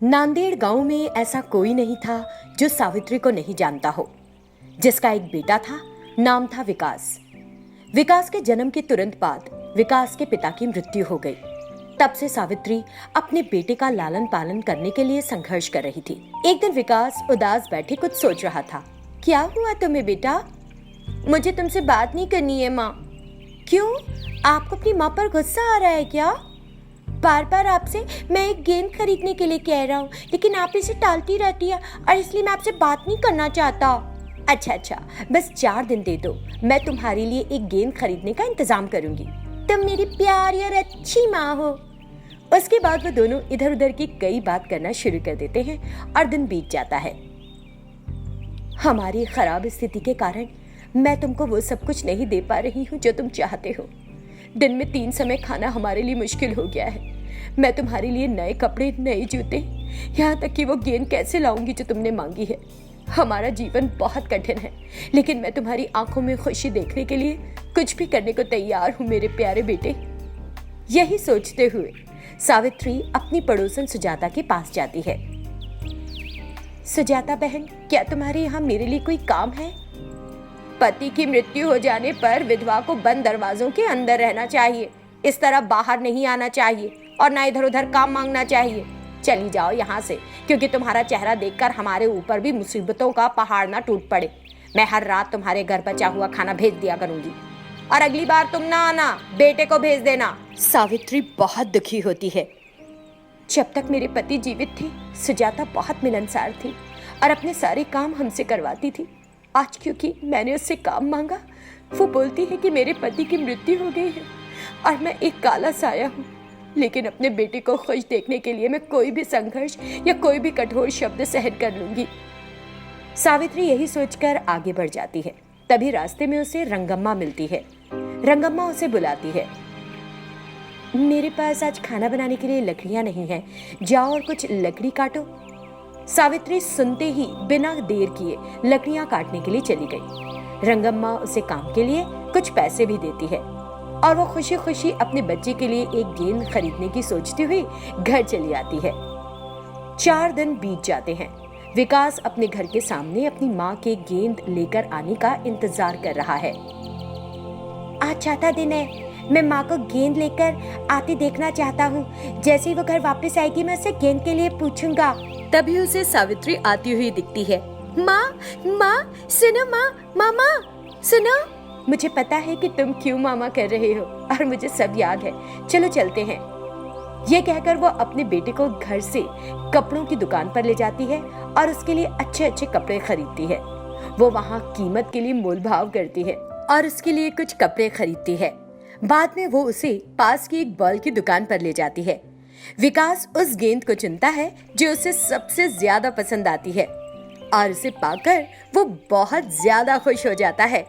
नांदेड़ गांव में ऐसा कोई नहीं था जो सावित्री को नहीं जानता हो, जिसका एक बेटा था। नाम था विकास। विकास के जन्म के तुरंत बाद विकास के पिता की मृत्यु हो गई। तब से सावित्री अपने बेटे का लालन पालन करने के लिए संघर्ष कर रही थी। एक दिन विकास उदास बैठे कुछ सोच रहा था। क्या हुआ तुम्हें बेटा? मुझे तुमसे बात नहीं करनी है माँ। क्यों? आपको अपनी माँ पर गुस्सा आ रहा है क्या? बार बार आपसे मैं एक गेंद खरीदने के लिए कह रहा हूँ, लेकिन आप इसे टालती रहती है और इसलिए मैं आपसे बात नहीं करना चाहता। अच्छा, बस 4 दिन दे दो, मैं तुम्हारे लिए एक गेंद खरीदने का इंतजाम करूंगी। तुम मेरी प्यारी और अच्छी माँ हो। उसके बाद वो दोनों इधर उधर की कई बात करना शुरू कर देते हैं और दिन बीत जाता है। हमारी खराब स्थिति के कारण मैं तुमको वो सब कुछ नहीं दे पा रही हूँ जो तुम चाहते हो। दिन में 3 समय खाना हमारे लिए मुश्किल हो गया है। मैं तुम्हारे लिए नए कपड़े, नए जूते, यहाँ तक कि वो गेंद कैसे लाऊंगी जो तुमने मांगी है। हमारा जीवन बहुत कठिन है, लेकिन मैं तुम्हारी आंखों में खुशी देखने के लिए कुछ भी करने को तैयार हूँ मेरे प्यारे बेटे। यही सोचते हुए सावित्री अपनी पड़ोसन सुजाता के पास जाती है। सुजाता बहन, क्या तुम्हारे यहाँ मेरे लिए कोई काम है? पति की मृत्यु हो जाने पर विधवा को बंद दरवाजों के अंदर रहना चाहिए। इस तरह बाहर नहीं आना चाहिए और ना इधर उधर काम मांगना चाहिए। चली जाओ यहाँ से, क्योंकि तुम्हारा चेहरा देखकर हमारे ऊपर भी मुसीबतों का पहाड़ ना टूट पड़े। मैं हर रात तुम्हारे घर बचा हुआ खाना भेज दिया करूंगी और अगली बार तुम ना आना, बेटे को भेज देना। सावित्री बहुत दुखी होती है। जब तक मेरे पति जीवित थे, सुजाता बहुत मिलनसार थी और अपने सारे काम हमसे करवाती थी। आज क्योंकि मैंने उससे काम मांगा, वो बोलती है कि मेरे पति की मृत्यु हो गई है और मैं एक काला साया हूँ। लेकिन अपने बेटे को खुश देखने के लिए मैं कोई भी संघर्ष या कोई भी कठोर शब्द सहन कर लूंगी। सावित्री यही सोचकर आगे बढ़ जाती है। तभी रास्ते में उसे रंगम्मा मिलती है। रंगम्मा उसे बुलाती है। मेरे पास आज खाना बनाने के लिए लकड़ियां नहीं है, जाओ और कुछ लकड़ी काटो। सावित्री सुनते ही बिना देर किए लकड़ियां काटने के लिए चली गई। रंगम्मा उसे काम के लिए कुछ पैसे भी देती है और वो खुशी खुशी अपने बच्चे के लिए एक गेंद खरीदने की सोचती हुई घर चली आती है। 4 दिन बीत जाते हैं। विकास अपने घर के सामने अपनी माँ के गेंद लेकर आने का इंतजार कर रहा है। आज चौथा दिन है, मैं माँ को गेंद लेकर आती देखना चाहता हूँ। जैसे ही वो घर वापस आएगी, मैं उससे गेंद के लिए पूछूंगा। तभी उसे सावित्री आती हुई दिखती है। माँ सुनो, मामा सुनो। मुझे पता है कि तुम क्यों मामा कर रहे हो और मुझे सब याद है। चलो चलते हैं। ये कहकर वो अपने बेटे को घर से कपड़ों की दुकान पर ले जाती है और उसके लिए अच्छे अच्छे कपड़े खरीदती है। वो वहाँ कीमत के लिए मोल भाव करती है और उसके लिए कुछ कपड़े खरीदती है। बाद में वो उसे पास की एक बॉल की दुकान पर ले जाती है। विकास उस गेंद को चुनता है जो उसे सबसे ज्यादा पसंद आती है और उसे पाकर वो बहुत ज्यादा खुश हो जाता है।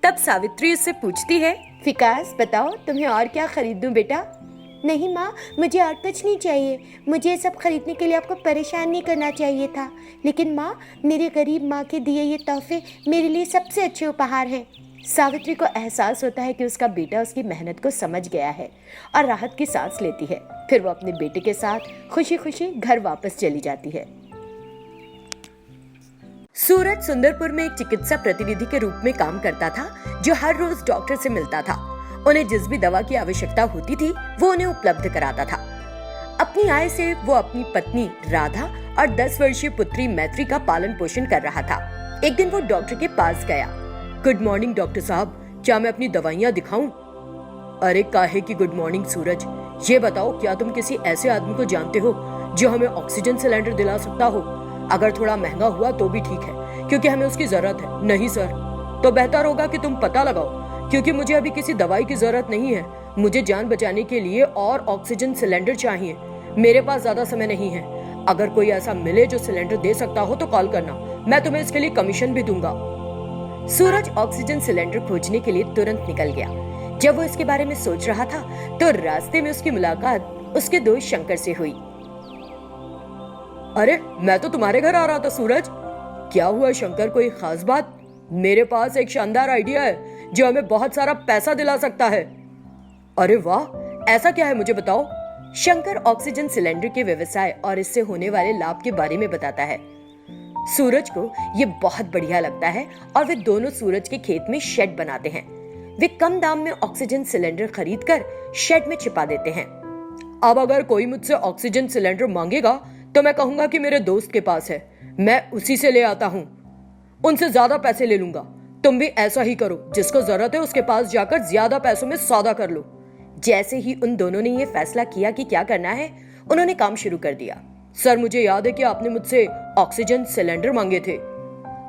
तब सावित्री उससे पूछती है, विकास बताओ, तुम्हें और क्या खरीदूं बेटा? नहीं माँ, मुझे और कुछ नहीं चाहिए। मुझे ये सब खरीदने के लिए आपको परेशान नहीं करना चाहिए था, लेकिन माँ, मेरे गरीब माँ के दिए ये तोहफे मेरे लिए सबसे अच्छे उपहार हैं। सावित्री को एहसास होता है कि उसका बेटा उसकी मेहनत को समझ गया है और राहत की सांस लेती है। फिर वो अपने बेटे के साथ खुशी खुशी घर वापस चली जाती है। सूरज सुंदरपुर में एक चिकित्सा प्रतिनिधि के रूप में काम करता था, जो हर रोज डॉक्टर से मिलता था। उन्हें जिस भी दवा की आवश्यकता होती थी, वो उन्हें उपलब्ध कराता था। अपनी आय से वो अपनी पत्नी राधा और 10 वर्षीय पुत्री मैत्री का पालन पोषण कर रहा था। एक दिन वो डॉक्टर के पास गया। गुड मॉर्निंग डॉक्टर साहब, क्या मैं अपनी दवाइयाँ दिखाऊं? अरे काहे की गुड मॉर्निंग सूरज, ये बताओ, क्या तुम किसी ऐसे आदमी को जानते हो जो हमें ऑक्सीजन सिलेंडर दिला सकता हो? अगर थोड़ा महंगा हुआ तो भी ठीक है, क्योंकि हमें उसकी जरूरत है। नहीं सर, तो बेहतर होगा कि तुम पता लगाओ, क्योंकि मुझे अभी किसी दवाई की जरूरत नहीं है। मुझे जान बचाने के लिए और ऑक्सीजन सिलेंडर चाहिए। मेरे पास ज्यादा समय नहीं है। अगर कोई ऐसा मिले जो सिलेंडर दे सकता हो तो कॉल करना, मैं तुम्हें इसके लिए कमीशन भी दूंगा। सूरज ऑक्सीजन सिलेंडर खोजने के लिए तुरंत निकल गया। जब वो इसके बारे में सोच रहा था तो रास्ते में उसकी मुलाकात उसके दोस्त शंकर से हुई। अरे, मैं तो तुम्हारे घर आ रहा था सूरज। क्या हुआ शंकर, कोई खास बात? मेरे पास एक शानदार आइडिया है जो हमें बहुत सारा पैसा दिला सकता है। अरे वाह, ऐसा क्या है मुझे बताओ। शंकर ऑक्सीजन सिलेंडर के व्यवसाय और इससे होने वाले लाभ के बारे में बताता है। सूरज को ये बहुत बढ़िया लगता है और वे दोनों सूरज के खेत में शेड बनाते हैं। वे कम दाम में ऑक्सीजन सिलेंडर खरीदकर शेड में छिपा देते हैं। अब अगर कोई मुझसे ऑक्सीजन सिलेंडर मांगेगा तो मैं कहूंगा कि मेरे दोस्त के पास है, मैं उसी से ले आता हूँ, उनसे ज्यादा पैसे ले लूंगा। तुम भी ऐसा ही करो, जिसको जरूरत है उसके पास जाकर ज्यादा पैसों में सौदा कर लो। जैसे ही उन दोनों ने ये फैसला किया कि क्या करना है, उन्होंने काम शुरू कर दिया। सर, मुझे याद है कि आपने मुझसे ऑक्सीजन सिलेंडर मांगे थे।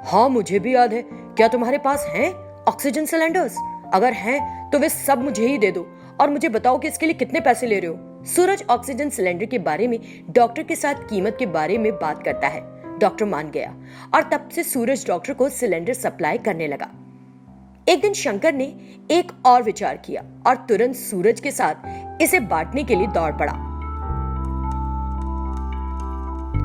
हाँ, मुझे भी याद है। क्या तुम्हारे पास हैं ऑक्सीजन सिलेंडर्स? अगर हैं तो वे सब मुझे ही दे दो और मुझे बताओ कि इसके लिए कितने पैसे ले रहे हो। सूरज ऑक्सीजन सिलेंडर के बारे में डॉक्टर के साथ कीमत के बारे में बात करता है। डॉक्टर मान गया और तब से सूरज डॉक्टर को सिलेंडर सप्लाई करने लगा। एक दिन शंकर ने एक और विचार किया और तुरंत सूरज के साथ इसे बांटने के लिए दौड़ पड़ा।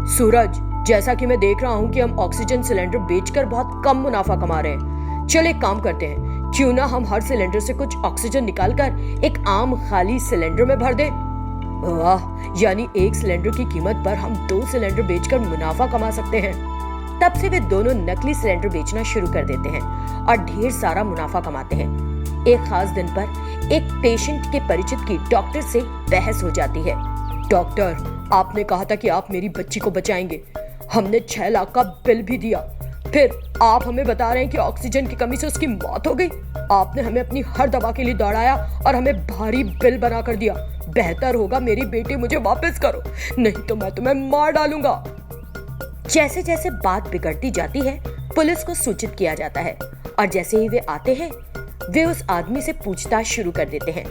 सूरज, जैसा कि मैं देख रहा हूं कि हम ऑक्सीजन सिलेंडर बेचकर बहुत कम मुनाफा कमा रहे हैं, चल एक काम करते हैं, क्यों ना हम हर सिलेंडर से कुछ ऑक्सीजन निकालकर एक आम खाली सिलेंडर में भर दें। वाह, यानी एक सिलेंडर की कीमत पर हम 2 सिलेंडर बेचकर मुनाफा कमा सकते हैं। तब से वे दोनों नकली सिलेंडर बेचना शुरू कर देते हैं और ढेर सारा मुनाफा कमाते हैं। एक खास दिन पर एक पेशेंट के परिचित की डॉक्टर से बहस हो जाती है। डॉक्टर, आपने कहा था कि आप मेरी बच्ची को बचाएंगे। हमने 6 लाख का बिल भी दिया, फिर आप हमें बता रहे हैं कि ऑक्सीजन की कमी से उसकी मौत हो गई। आपने हमें अपनी हर दवा के लिए दौड़ाया और हमें भारी बिल बना कर दिया। बेहतर होगा मेरी बेटी मुझे वापस करो, नहीं तो मैं तुम्हें मार डालूंगा। जैसे जैसे बात बिगड़ती जाती है, पुलिस को सूचित किया जाता है और जैसे ही वे आते हैं, वे उस आदमी से पूछताछ शुरू कर देते हैं।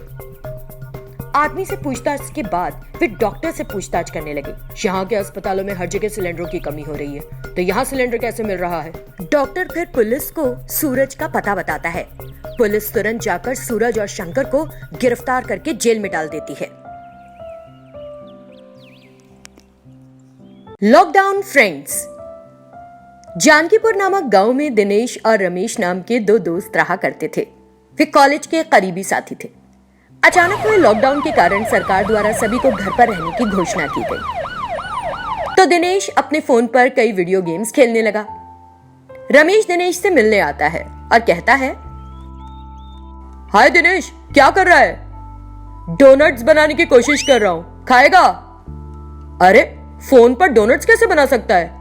आदमी से पूछताछ के बाद वे डॉक्टर से पूछताछ करने लगे। यहाँ के अस्पतालों में हर जगह सिलेंडरों की कमी हो रही है, तो यहाँ सिलेंडर कैसे मिल रहा है? डॉक्टर फिर पुलिस को सूरज का पता बताता है। पुलिस तुरंत जाकर सूरज और शंकर को गिरफ्तार करके जेल में डाल देती है। Lockdown friends. जानकीपुर नामक गांव में दिनेश और रमेश नाम के 2 दोस्त रहा करते थे। वे कॉलेज के करीबी साथी थे। अचानक हुए लॉकडाउन के कारण सरकार द्वारा सभी को घर पर रहने की घोषणा की गई, तो दिनेश अपने फोन पर कई वीडियो गेम्स खेलने लगा। रमेश दिनेश से मिलने आता है और कहता है, हाय दिनेश, क्या कर रहा है? डोनट्स बनाने की कोशिश कर रहा हूं, खाएगा? अरे, फोन पर डोनट्स कैसे बना सकता है?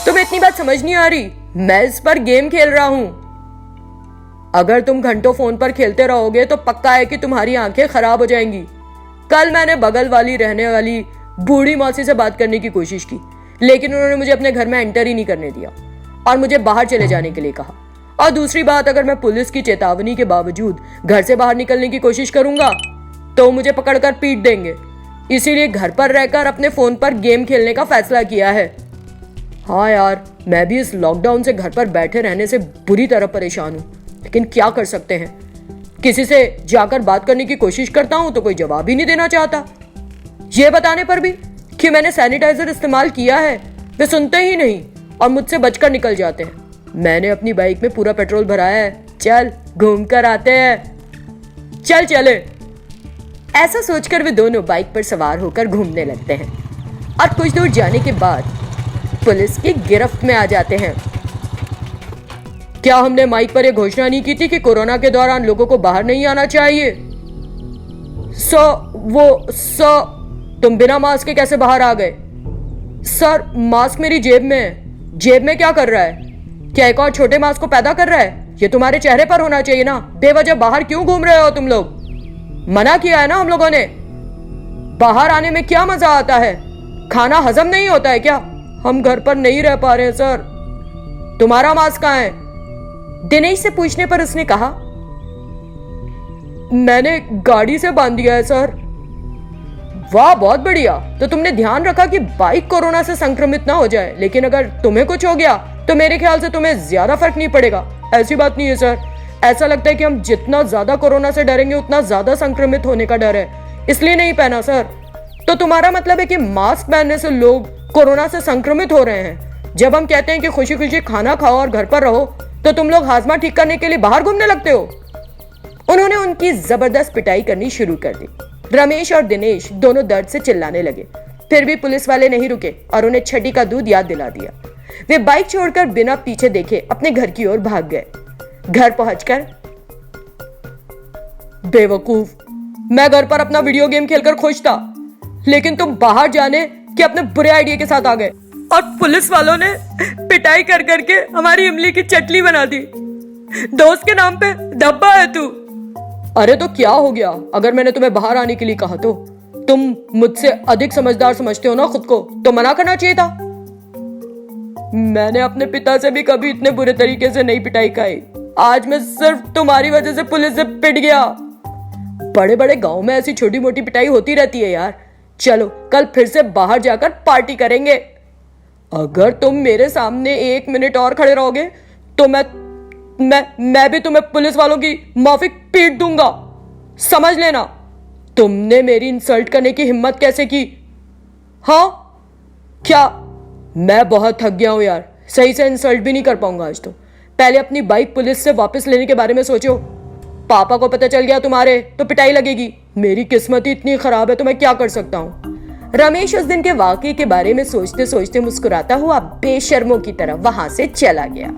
तुम्हें इतनी बात समझ नहीं आ रही? मैं इस पर गेम खेल रहा हूं। अगर तुम घंटों फोन पर खेलते रहोगे तो पक्का है कि तुम्हारी आंखें खराब हो जाएंगी। कल मैंने बगल वाली रहने वाली बूढ़ी मौसी से बात करने की कोशिश की, लेकिन उन्होंने मुझे अपने घर में एंटर ही नहीं करने दिया और मुझे बाहर चले जाने के लिए कहा। और दूसरी बात, अगर मैं पुलिस की चेतावनी के बावजूद घर से बाहर निकलने की कोशिश करूंगा तो मुझे पकड़कर पीट देंगे। इसीलिए घर पर रहकर अपने फोन पर गेम खेलने का फैसला किया है। हाँ यार, मैं भी इस लॉकडाउन से घर पर बैठे रहने से बुरी तरह परेशान हूँ, लेकिन क्या कर सकते हैं। किसी से जाकर बात करने की कोशिश करता हूं तो कोई जवाब ही नहीं देना चाहता। ये बताने पर भी कि मैंने सैनिटाइजर इस्तेमाल किया है, वे सुनते ही नहीं और मुझसे बचकर निकल जाते हैं। मैंने अपनी बाइक में पूरा पेट्रोल भराया है, चल घूम कर आते हैं, चल चले। ऐसा सोचकर वे दोनों बाइक पर सवार होकर घूमने लगते हैं और कुछ दूर जाने के बाद पुलिस की गिरफ्त में आ जाते हैं। क्या हमने माइक पर यह घोषणा नहीं की थी कि कोरोना के दौरान लोगों को बाहर नहीं आना चाहिए? तुम बिना मास्क के कैसे बाहर आ गए? सर, मास्क मेरी जेब में है। जेब में क्या कर रहा है? क्या एक और छोटे मास्क को पैदा कर रहा है? ये तुम्हारे चेहरे पर होना चाहिए ना। बेवजह बाहर क्यों घूम रहे हो तुम लोग? मना किया है ना हम लोगों ने। बाहर आने में क्या मजा आता है? खाना हजम नहीं होता है क्या? हम घर पर नहीं रह पा रहे हैं सर। तुम्हारा मास्क कहाँ है? दिनेश से पूछने पर उसने कहा, मैंने गाड़ी से बांध दिया है सर। वाह, बहुत बढ़िया। तो तुमने ध्यान रखा कि बाइक कोरोना से संक्रमित ना हो जाए, लेकिन अगर तुम्हें कुछ हो गया तो मेरे ख्याल से तुम्हें ज्यादा फर्क नहीं पड़ेगा। ऐसी बात नहीं है सर, ऐसा लगता है कि हम जितना ज्यादा कोरोना से डरेंगे उतना ज्यादा संक्रमित होने का डर है, इसलिए नहीं पहना सर। तो तुम्हारा मतलब है कि मास्क पहनने से लोग कोरोना से संक्रमित हो रहे हैं? जब हम कहते हैं कि खुशी खुशी खाना खाओ और घर पर रहो, तो तुम लोग हाजमा ठीक करने के लिए बाहर घूमने लगते हो। उन्होंने उनकी जबरदस्त पिटाई करनी शुरू कर दी। रमेश और दिनेश दोनों दर्द से चिल्लाने लगे। फिर भी पुलिस वाले नहीं रुके और उन्हें छठी का दूध याद दिला दिया। वे बाइक छोड़कर बिना पीछे देखे अपने घर की ओर भाग गए। घर पहुंचकर, बेवकूफ, मैं घर पर अपना वीडियो गेम खेलकर खुश था, लेकिन तुम बाहर जाने के अपने बुरे आइडिया के साथ आ गए और पुलिस वालों ने पिटाई कर करके हमारी इमली की चटनी बना दी। दोस्त के नाम पे धब्बा है तू। अरे तो क्या हो गया? अगर मैंने तुम्हें बाहर आने के लिए कहा तो तुम मुझसे अधिक समझदार समझते हो ना खुद को, तो मना करना चाहिए था। मैंने अपने पिता से भी कभी इतने बुरे तरीके से नहीं पिटाई खाई। आज मैं सिर्फ तुम्हारी वजह से पुलिस से पिट गया। बड़े बड़े गांव में ऐसी छोटी मोटी पिटाई होती रहती है यार। चलो कल फिर से बाहर जाकर पार्टी करेंगे। अगर तुम मेरे सामने 1 मिनट और खड़े रहोगे तो मैं भी तुम्हें पुलिस वालों की माफिक पीट दूंगा, समझ लेना। तुमने मेरी इंसल्ट करने की हिम्मत कैसे की? हाँ क्या? मैं बहुत थक गया हूं यार, सही से इंसल्ट भी नहीं कर पाऊंगा आज तो। पहले अपनी बाइक पुलिस से वापस लेने के बारे में सोचो। पापा को पता चल गया तुम्हारे तो पिटाई लगेगी। मेरी किस्मत ही इतनी खराब है तो मैं क्या कर सकता हूँ। रमेश उस दिन के वाकये के बारे में सोचते सोचते मुस्कुराता हुआ बेशर्मों की तरह वहां से चला गया।